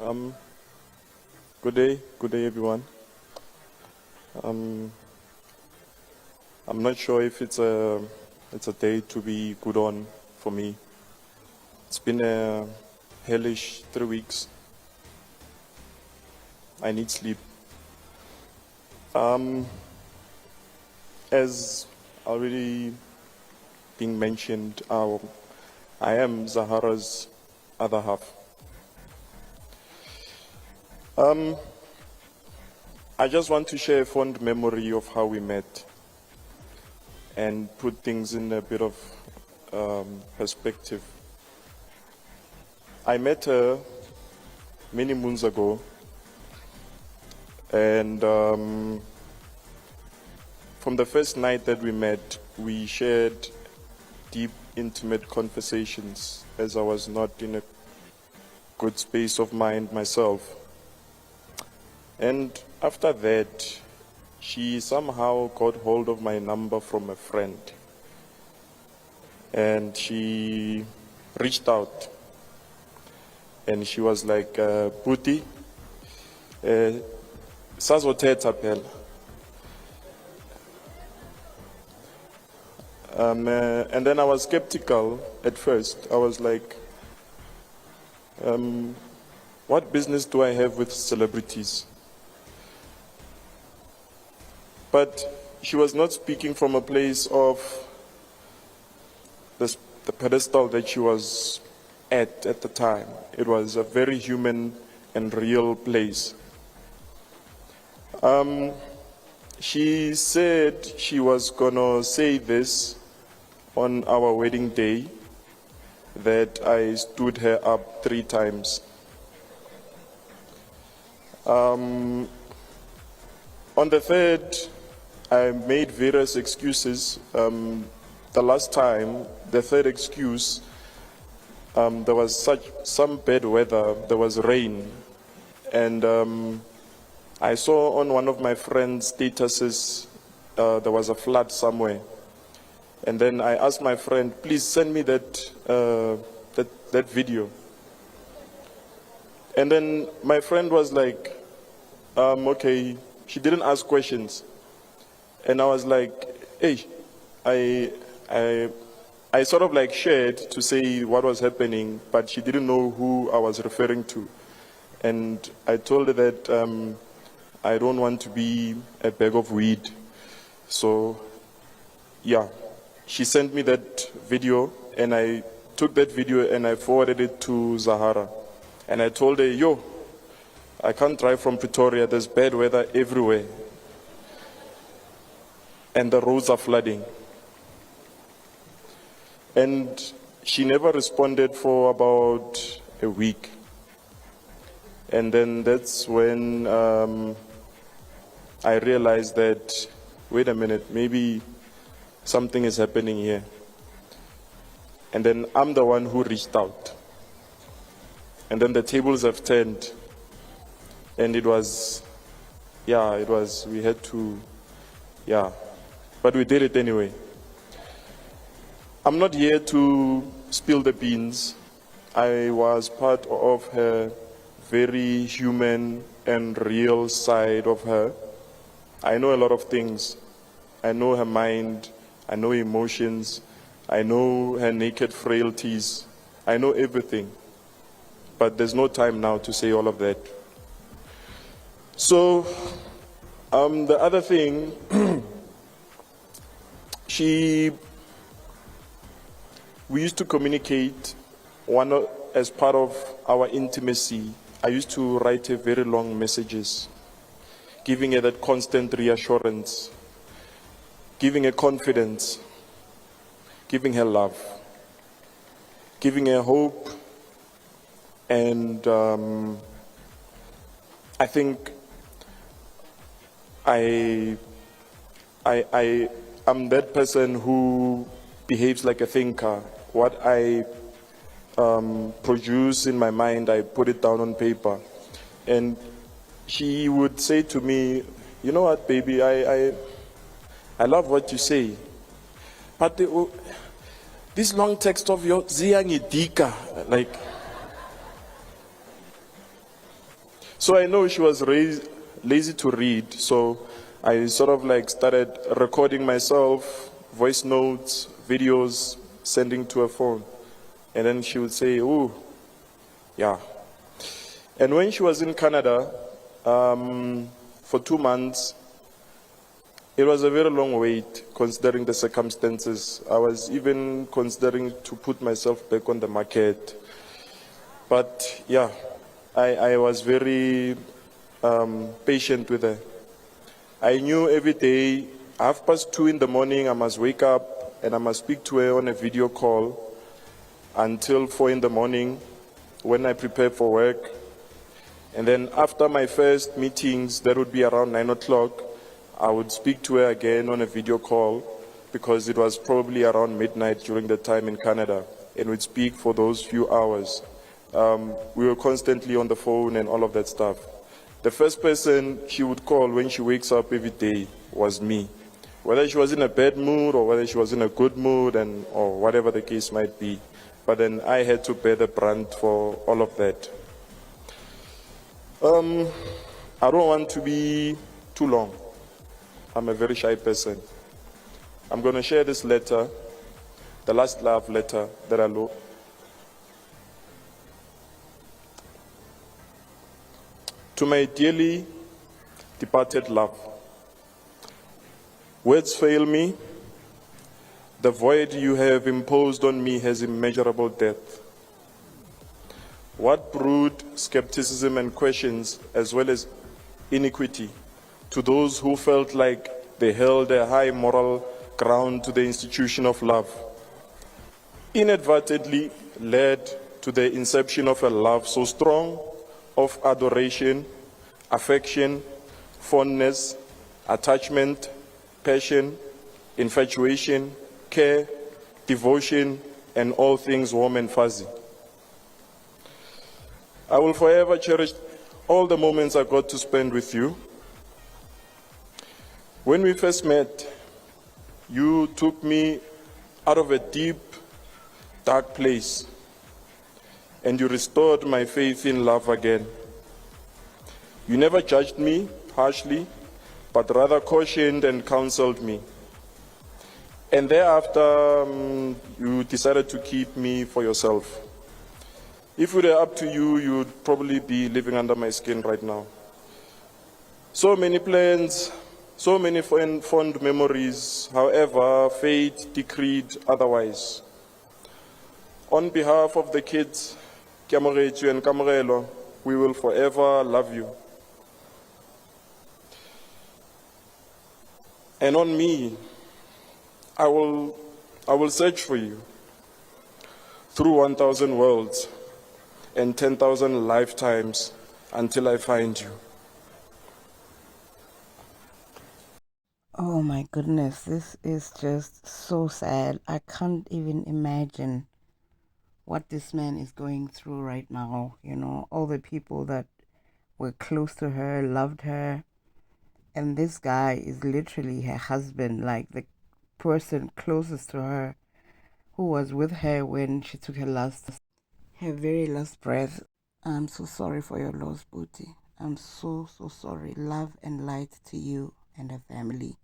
Um, good day, everyone. Um, I'm not sure if it's a day to be good on for me. It's been a hellish 3 weeks. I need sleep. Um, as already being mentioned, I am Zahara's other half. I just want to share a fond memory of how we met and put things in a bit of perspective. I met her many moons ago, and from the first night that we met, we shared deep, intimate conversations as I was not in a good space of mind myself. And after that, she somehow got hold of my number from a friend. And she reached out. And she was like, Buti, sazothetha phela. And then I was skeptical at first. I was like, what business do I have with celebrities? But she was not speaking from a place of the pedestal that she was at the time. It was a very human and real place. She said she was gonna say this on our wedding day, that I stood her up 3 times. On the third, I made various excuses. The last time, the third excuse, there was some bad weather, there was rain, and I saw on one of my friend's statuses there was a flood somewhere. And then I asked my friend, please send me that video. And then my friend was like, okay, she didn't ask questions. And I was like, hey, I sort of like shared to say what was happening, but she didn't know who I was referring to. And I told her that I don't want to be a bag of weed. So, yeah, she sent me that video, and I took that video and I forwarded it to Zahara. And I told her, yo, I can't drive from Pretoria, there's bad weather everywhere. And the roads are flooding. And she never responded for about a week. And then that's when I realized that, wait a minute, maybe something is happening here. And then I'm the one who reached out. And then the tables have turned. And we had to, but we did it anyway. I'm not here to spill the beans. I was part of her very human and real side of her. I know a lot of things. I know her mind. I know emotions. I know her naked frailties. I know everything. But there's no time now to say all of that. So, the other thing, we used to communicate as part of our intimacy. I used to write her very long messages, giving her that constant reassurance, giving her confidence, giving her love, giving her hope. And I think I'm that person who behaves like a thinker. What I produce in my mind, I put it down on paper. And she would say to me, you know what, baby, I love what you say. But this long text of yours, ziyangidika, like, So I know she was lazy to read, so I sort of like started recording myself, voice notes, videos, sending to her phone. And then she would say, "Oh, yeah." And when she was in Canada for 2 months, it was a very long wait considering the circumstances. I was even considering to put myself back on the market. But yeah, I was very patient with her. I knew every day, 2:30 in the morning, I must wake up and I must speak to her on a video call until 4 in the morning when I prepare for work. And then after my first meetings, that would be around 9 o'clock, I would speak to her again on a video call because it was probably around midnight during the time in Canada, and we'd speak for those few hours. We were constantly on the phone and all of that stuff. The first person she would call when she wakes up every day was me. Whether she was in a bad mood or whether she was in a good mood or whatever the case might be. But then I had to bear the brunt for all of that. I don't want to be too long. I'm a very shy person. I'm going to share this letter, the last love letter that I wrote. To my dearly departed love, words fail me. The void you have imposed on me has immeasurable depth. What brewed skepticism and questions, as well as iniquity, to those who felt like they held a high moral ground to the institution of love, inadvertently led to the inception of a love so strong, of adoration, affection, fondness, attachment, passion, infatuation, care, devotion, and all things warm and fuzzy. I will forever cherish all the moments I got to spend with you. When we first met, you took me out of a deep, dark place, and you restored my faith in love again. You never judged me harshly, but rather cautioned and counseled me. And thereafter, you decided to keep me for yourself. If it were up to you, you'd probably be living under my skin right now. So many plans, so many fond memories, however, fate decreed otherwise. On behalf of the kids, Kiamoretsu and Kamorelo, we will forever love you. And on me, I will search for you through 1,000 worlds and 10,000 lifetimes until I find you. Oh my goodness, this is just so sad. I can't even imagine what this man is going through right now. You know, all the people that were close to her, loved her. And this guy is literally her husband, like the person closest to her who was with her when she took her very last breath. I'm so sorry for your loss, Booty. I'm so sorry. Love and light to you and her family.